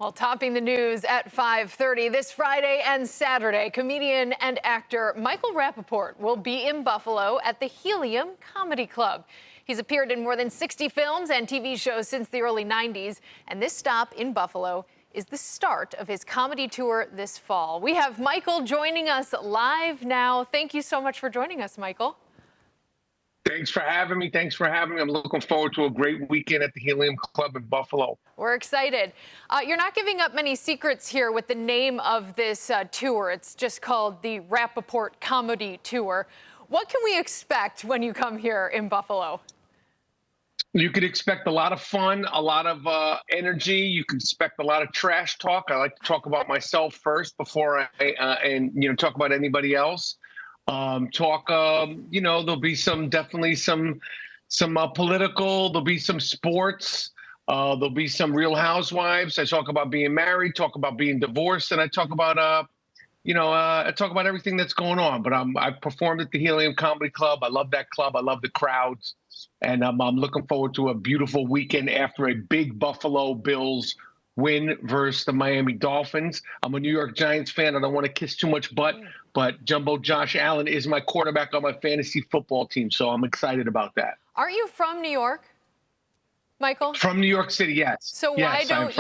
Well, topping the news at 5:30 this Friday and Saturday, comedian and actor Michael Rapaport will be in Buffalo at the Helium Comedy Club. He's appeared in more than 60 films and TV shows since the early 90s, and this stop in Buffalo is the start of his comedy tour this fall. We have Michael joining us live now. Thank you so much for joining us, Michael. Thanks for having me. I'm looking forward to a great weekend at the Helium Club in Buffalo. We're excited. You're not giving up many secrets here with the name of this tour. It's just called the Rapaport Comedy Tour. What can we expect when you come here in Buffalo? You could expect a lot of fun, a lot of energy. You can expect a lot of trash talk. I like to talk about myself first before I talk about anybody else. There'll be definitely some political, there'll be some sports, there'll be some Real Housewives. I talk about being married, talk about being divorced, and I talk about, I talk about everything that's going on. But I've performed at the Helium Comedy Club. I love that club. I love the crowds. And I'm looking forward to a beautiful weekend after a big Buffalo Bills win versus the Miami Dolphins. I'm a New York Giants fan. I don't want to kiss too much butt, but Jumbo Josh Allen is my quarterback on my fantasy football team, so I'm excited about that. Aren't you from New York, Michael? From New York City, yes. So why don't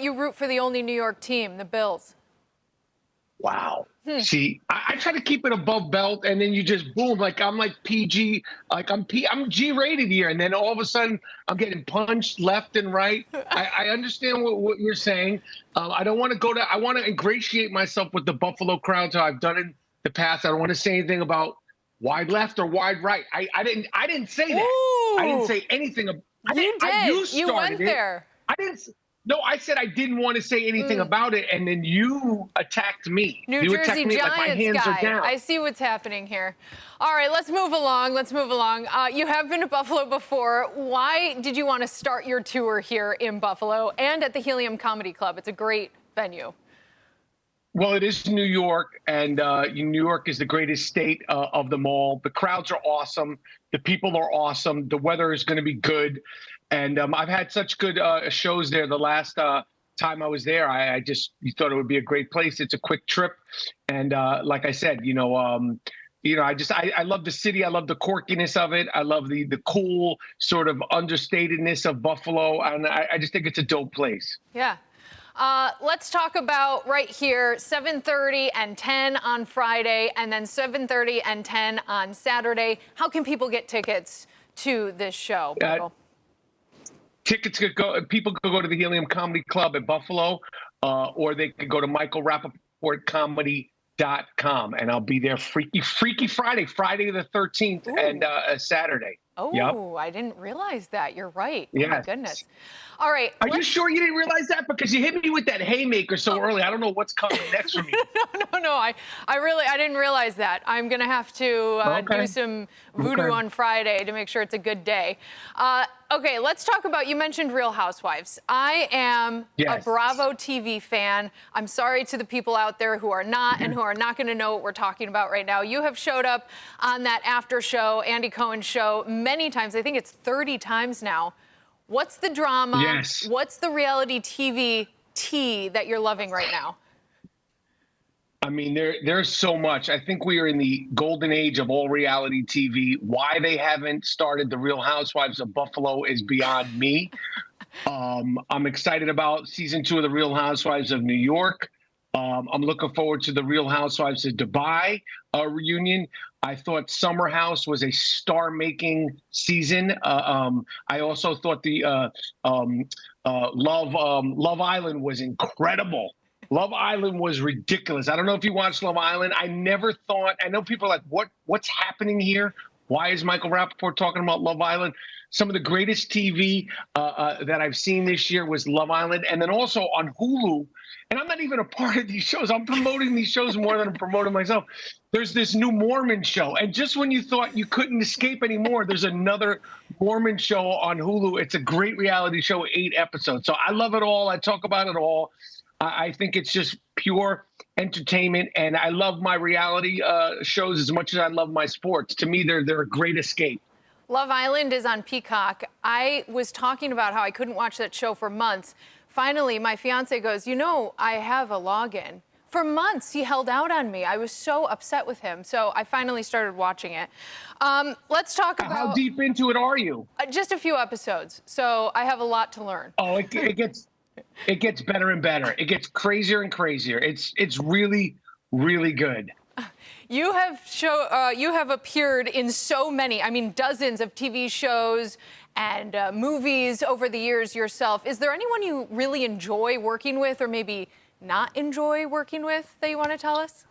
you root for the only New York team, the Bills? Wow. See, I try to keep it above belt, and then you just boom, like I'm like PG, like I'm G-rated here, and then all of a sudden I'm getting punched left and right. I understand what you're saying. I don't want to go to. I want to ingratiate myself with the Buffalo crowd, so I've done it in the past. I don't want to say anything about wide left or wide right. I didn't say that. Ooh. I didn't say anything. You did. You went there. I didn't. No, I said I didn't want to say anything about it, and then you attacked me. New you Jersey me Giants like my hands guy. are down. I see what's happening here. All right, let's move along. You have been to Buffalo before. Why did you want to start your tour here in Buffalo and at the Helium Comedy Club? It's a great venue. Well, it is New York, and New York is the greatest state of them all. The crowds are awesome. The people are awesome. The weather is going to be good. And I've had such good shows there. The last time I was there, I just thought it would be a great place. It's a quick trip. And like I said, I love the city. I love the quirkiness of it. I love the cool sort of understatedness of Buffalo. And I just think it's a dope place. Yeah. Let's talk about right here, 7:30 and 10 on Friday, and then 7:30 and 10 on Saturday. How can people get tickets to this show, Michael? Tickets people could go to the Helium Comedy Club at Buffalo, or they could go to michaelrapaportcomedy.com, and I'll be there Freaky Friday the 13th, and Saturday. Oh, yep. I didn't realize that. You're right. Yes. Oh, my goodness. All right. Are you sure you didn't realize that? Because you hit me with that haymaker so early. I don't know what's coming next for me. No. I didn't realize that. I'm going to have to do some voodoo on Friday to make sure it's a good day. Okay, let's talk about, you mentioned Real Housewives. I am a Bravo TV fan. I'm sorry to the people out there who are not and who are not going to know what we're talking about right now. You have showed up on that after show, Andy Cohen's show, many times. I think it's 30 times now. What's the drama? Yes. What's the reality TV tea that you're loving right now? I mean, there's so much. I think we are in the golden age of all reality TV. Why they haven't started the Real Housewives of Buffalo is beyond me. I'm excited about season 2 of the Real Housewives of New York. I'm looking forward to the Real Housewives of Dubai reunion. I thought Summer House was a star-making season. I also thought the Love Island was incredible. Love Island was ridiculous. I don't know if you watched Love Island. I never thought. I know people are like, what's happening here? Why is Michael Rapaport talking about Love Island? Some of the greatest TV that I've seen this year was Love Island. And then also on Hulu, and I'm not even a part of these shows. I'm promoting these shows more than I'm promoting myself. There's this new Mormon show. And just when you thought you couldn't escape anymore, there's another Mormon show on Hulu. It's a great reality show, 8 episodes. So I love it all. I talk about it all. I think it's just pure entertainment, and I love my reality shows as much as I love my sports. To me, they're a great escape. Love Island is on Peacock. I was talking about how I couldn't watch that show for months. Finally, my fiance goes, you know, I have a login. For months, he held out on me. I was so upset with him. So I finally started watching it. Let's talk about... How deep into it are you? Just a few episodes. So I have a lot to learn. Oh, it gets better and better. It gets crazier and crazier. It's really, really good. You have appeared in so many, I mean, dozens of TV shows and movies over the years yourself. Is there anyone you really enjoy working with, or maybe not enjoy working with, that you want to tell us?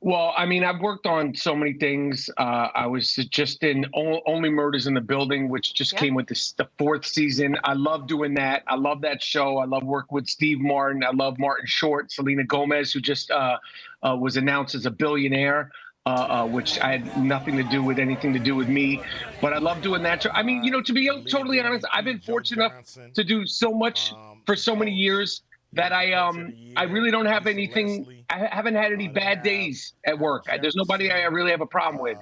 Well, I mean, I've worked on so many things. I was just in Only Murders in the Building, which just came with the 4th season. I love doing that. I love that show. I love working with Steve Martin. I love Martin Short, Selena Gomez, who just was announced as a billionaire, which I had nothing to do with anything to do with me. But I love doing that show. I mean, you know, to be totally honest, I've been fortunate enough to do so much for so many years that I really don't have anything. I haven't had any bad days at work. There's nobody I really have a problem with.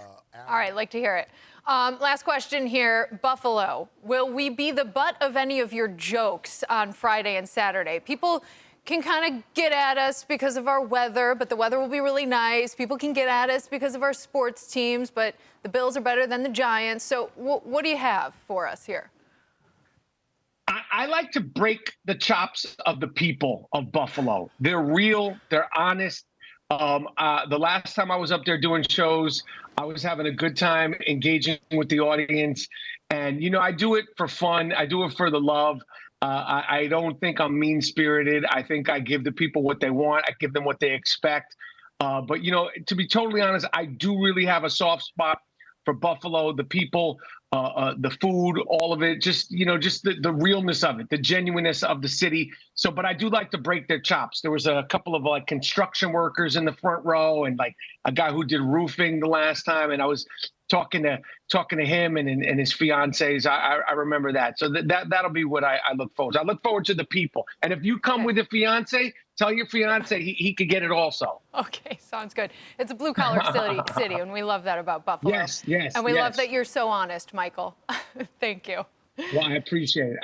All right, like to hear it. Last question here. Buffalo, will we be the butt of any of your jokes on Friday and Saturday? People can kind of get at us because of our weather, but the weather will be really nice. People can get at us because of our sports teams, but the Bills are better than the Giants. So what do you have for us here? I like to break the chops of the people of Buffalo. They're real. They're honest. The last time I was up there doing shows, I was having a good time engaging with the audience. And, you know, I do it for fun. I do it for the love. I don't think I'm mean-spirited. I think I give the people what they want. I give them what they expect. But, you know, to be totally honest, I do really have a soft spot for Buffalo, the people, the food, all of it, just, you know, just the realness of it, the genuineness of the city. So, but I do like to break their chops. There was a couple of like construction workers in the front row and like a guy who did roofing the last time. And I was talking to him and his fiancés. I remember that. So that'll be what I look forward to. I look forward to the people. And if you come with a fiance, tell your fiance he could get it also. Okay, sounds good. It's a blue-collar city, and we love that about Buffalo. Yes. And we love that you're so honest, Michael. Thank you. Well, I appreciate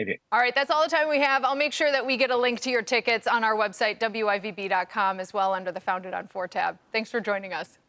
it. All right, that's all the time we have. I'll make sure that we get a link to your tickets on our website, WIVB.com, as well, under the Founded on 4 tab. Thanks for joining us.